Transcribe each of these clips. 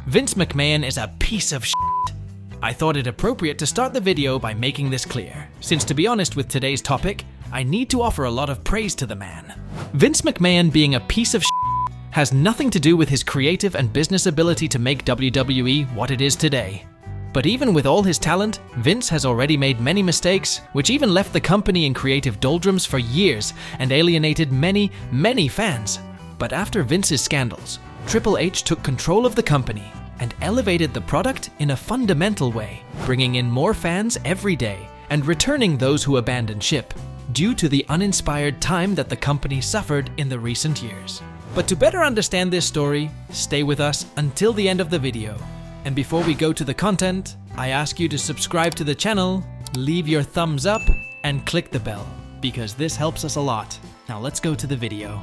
Vince McMahon is a piece of shit. I thought it appropriate to start the video by making this clear, since to be honest with today's topic, I need to offer a lot of praise to the man. Vince McMahon being a piece of shit has nothing to do with his creative and business ability to make WWE what it is today. But even with all his talent, Vince has already made many mistakes, which even left the company in creative doldrums for years and alienated many, many fans. But after Vince's scandals, Triple H took control of the company and elevated the product in a fundamental way, bringing in more fans every day and returning those who abandoned ship, due to the uninspired time that the company suffered in the recent years. But to better understand this story, stay with us until the end of the video. And before we go to the content, I ask you to subscribe to the channel, leave your thumbs up, and click the bell, because this helps us a lot. Now let's go to the video.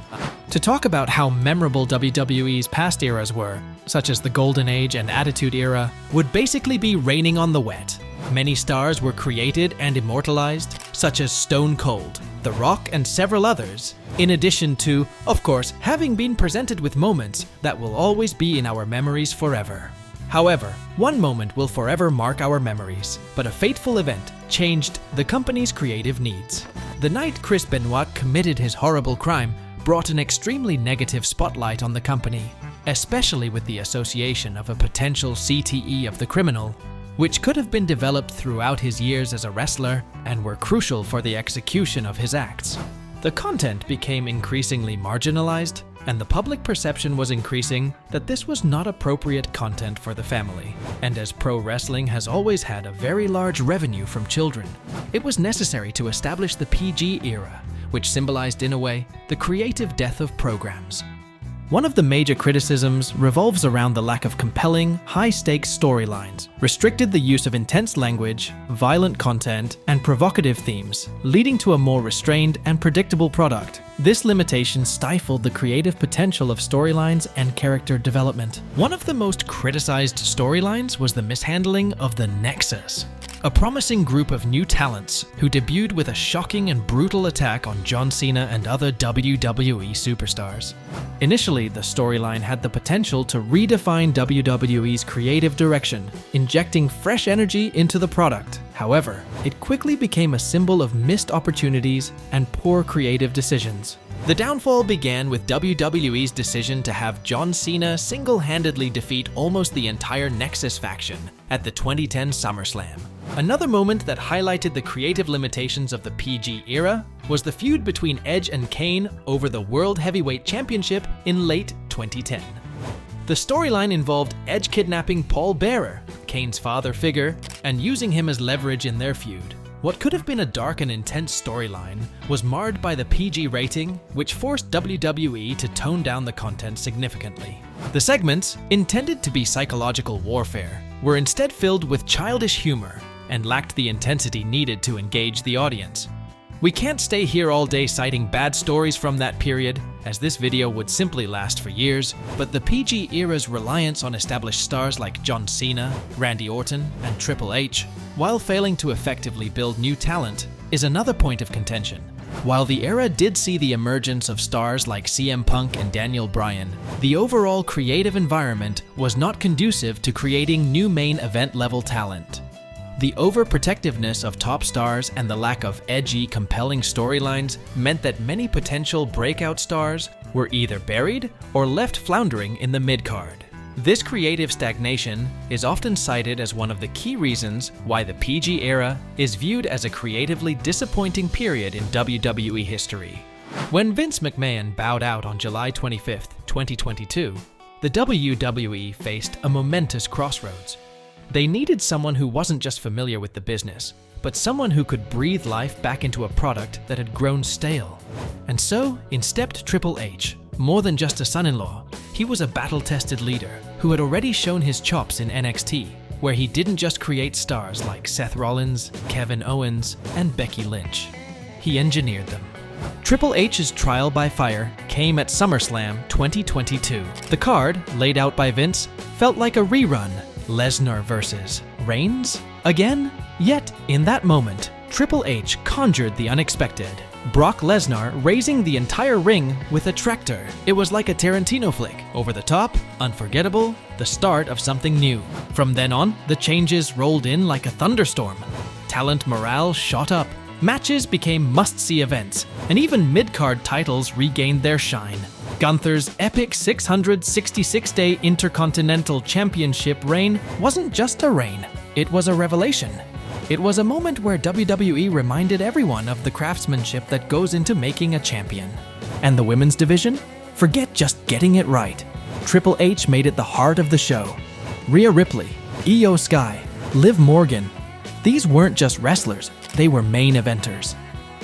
To talk about how memorable WWE's past eras were, such as the Golden Age and Attitude Era, would basically be raining on the wet. Many stars were created and immortalized, such as Stone Cold, The Rock, and several others, in addition to, of course, having been presented with moments that will always be in our memories forever. However, one moment will forever mark our memories, but a fateful event changed the company's creative needs. The night Chris Benoit committed his horrible crime brought an extremely negative spotlight on the company, especially with the association of a potential CTE of the criminal, which could have been developed throughout his years as a wrestler and were crucial for the execution of his acts. The content became increasingly marginalized, and the public perception was increasing that this was not appropriate content for the family. And as pro wrestling has always had a very large revenue from children, it was necessary to establish the PG era, which symbolized in a way the creative death of programs. One of the major criticisms revolves around the lack of compelling, high-stakes storylines, restricted the use of intense language, violent content, and provocative themes, leading to a more restrained and predictable product. This limitation stifled the creative potential of storylines and character development. One of the most criticized storylines was the mishandling of the Nexus, a promising group of new talents who debuted with a shocking and brutal attack on John Cena and other WWE superstars. Initially, the storyline had the potential to redefine WWE's creative direction, injecting fresh energy into the product. However, it quickly became a symbol of missed opportunities and poor creative decisions. The downfall began with WWE's decision to have John Cena single-handedly defeat almost the entire Nexus faction at the 2010 SummerSlam. Another moment that highlighted the creative limitations of the PG era was the feud between Edge and Kane over the World Heavyweight Championship in late 2010. The storyline involved Edge kidnapping Paul Bearer, Kane's father figure, and using him as leverage in their feud. What could have been a dark and intense storyline was marred by the PG rating, which forced WWE to tone down the content significantly. The segments, intended to be psychological warfare, were instead filled with childish humor and lacked the intensity needed to engage the audience. We can't stay here all day citing bad stories from that period, as this video would simply last for years, but the PG era's reliance on established stars like John Cena, Randy Orton, and Triple H, while failing to effectively build new talent, is another point of contention. While the era did see the emergence of stars like CM Punk and Daniel Bryan, the overall creative environment was not conducive to creating new main event level talent. The overprotectiveness of top stars and the lack of edgy, compelling storylines meant that many potential breakout stars were either buried or left floundering in the mid-card. This creative stagnation is often cited as one of the key reasons why the PG era is viewed as a creatively disappointing period in WWE history. When Vince McMahon bowed out on July 25, 2022, the WWE faced a momentous crossroads. They needed someone who wasn't just familiar with the business, but someone who could breathe life back into a product that had grown stale. And so, in stepped Triple H. More than just a son-in-law, he was a battle-tested leader who had already shown his chops in NXT, where he didn't just create stars like Seth Rollins, Kevin Owens, and Becky Lynch. He engineered them. Triple H's trial by fire came at SummerSlam 2022. The card, laid out by Vince, felt like a rerun. Lesnar versus Reigns? Again? Yet, in that moment, Triple H conjured the unexpected. Brock Lesnar raising the entire ring with a tractor. It was like a Tarantino flick. Over the top, unforgettable, the start of something new. From then on, the changes rolled in like a thunderstorm. Talent morale shot up. Matches became must-see events, and even mid-card titles regained their shine. Gunther's epic 666-day Intercontinental Championship reign wasn't just a reign, it was a revelation. It was a moment where WWE reminded everyone of the craftsmanship that goes into making a champion. And the women's division? Forget just getting it right. Triple H made it the heart of the show. Rhea Ripley, Io Sky, Liv Morgan. These weren't just wrestlers, they were main eventers.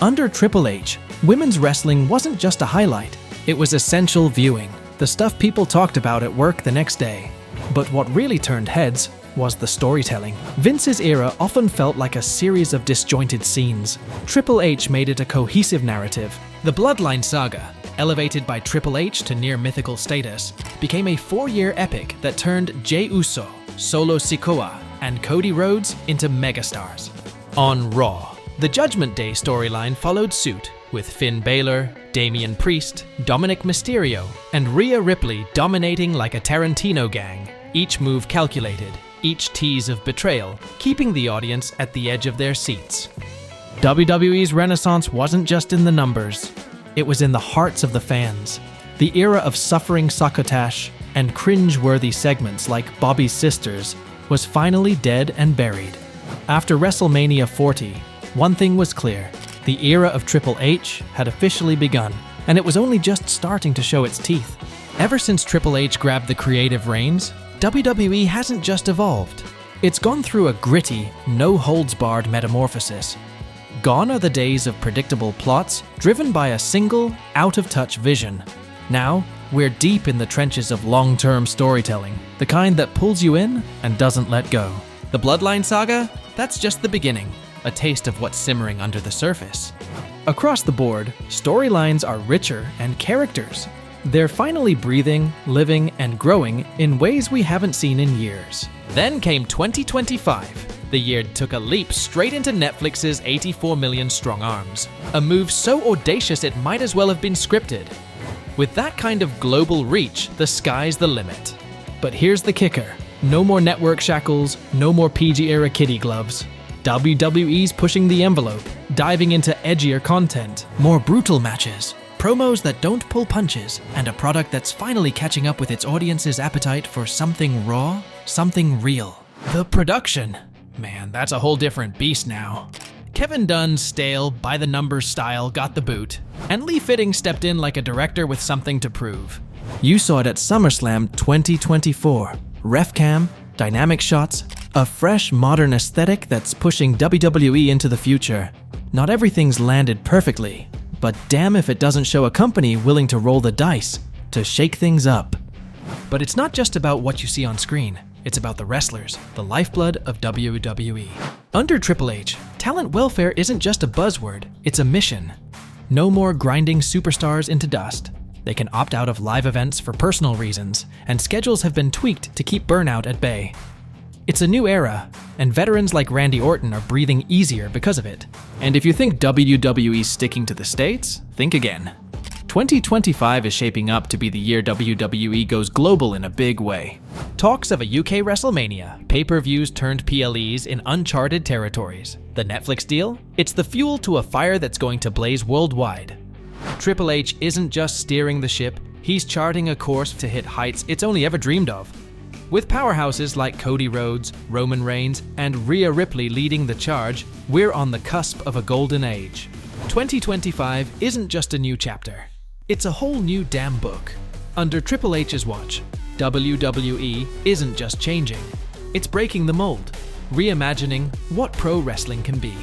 Under Triple H, women's wrestling wasn't just a highlight, it was essential viewing, the stuff people talked about at work the next day. But what really turned heads was the storytelling. Vince's era often felt like a series of disjointed scenes. Triple H made it a cohesive narrative. The Bloodline saga, elevated by Triple H to near mythical status, became a 4-year epic that turned Jey Uso, Solo Sikoa, and Cody Rhodes into megastars. On Raw, the Judgment Day storyline followed suit, with Finn Balor, Damian Priest, Dominic Mysterio, and Rhea Ripley dominating like a Tarantino gang, each move calculated, each tease of betrayal, keeping the audience at the edge of their seats. WWE's renaissance wasn't just in the numbers, it was in the hearts of the fans. The era of suffering succotash and cringe-worthy segments like Bobby's Sisters was finally dead and buried. After WrestleMania 40, one thing was clear. The era of Triple H had officially begun, and it was only just starting to show its teeth. Ever since Triple H grabbed the creative reins, WWE hasn't just evolved. It's gone through a gritty, no-holds-barred metamorphosis. Gone are the days of predictable plots driven by a single, out-of-touch vision. Now, we're deep in the trenches of long-term storytelling, the kind that pulls you in and doesn't let go. The Bloodline saga? That's just the beginning, a taste of what's simmering under the surface. Across the board, storylines are richer and characters. They're finally breathing, living, and growing in ways we haven't seen in years. Then came 2025. The year took a leap straight into Netflix's 84 million strong arms. A move so audacious it might as well have been scripted. With that kind of global reach, the sky's the limit. But here's the kicker. No more network shackles, no more PG-era kiddie gloves. WWE's pushing the envelope, diving into edgier content, more brutal matches, promos that don't pull punches, and a product that's finally catching up with its audience's appetite for something raw, something real. The production. Man, that's a whole different beast now. Kevin Dunn's stale, by-the-numbers style got the boot, and Lee Fitting stepped in like a director with something to prove. You saw it at SummerSlam 2024. Ref cam, dynamic shots, a fresh, modern aesthetic that's pushing WWE into the future. Not everything's landed perfectly, but damn if it doesn't show a company willing to roll the dice, to shake things up. But it's not just about what you see on screen. It's about the wrestlers, the lifeblood of WWE. Under Triple H, talent welfare isn't just a buzzword, it's a mission. No more grinding superstars into dust. They can opt out of live events for personal reasons, and schedules have been tweaked to keep burnout at bay. It's a new era, and veterans like Randy Orton are breathing easier because of it. And if you think WWE's sticking to the States, think again. 2025 is shaping up to be the year WWE goes global in a big way. Talks of a UK WrestleMania, pay-per-views turned PLEs in uncharted territories. The Netflix deal? It's the fuel to a fire that's going to blaze worldwide. Triple H isn't just steering the ship, he's charting a course to hit heights it's only ever dreamed of. With powerhouses like Cody Rhodes, Roman Reigns, and Rhea Ripley leading the charge, we're on the cusp of a golden age. 2025 isn't just a new chapter. It's a whole new damn book. Under Triple H's watch, WWE isn't just changing. It's breaking the mold, reimagining what pro wrestling can be.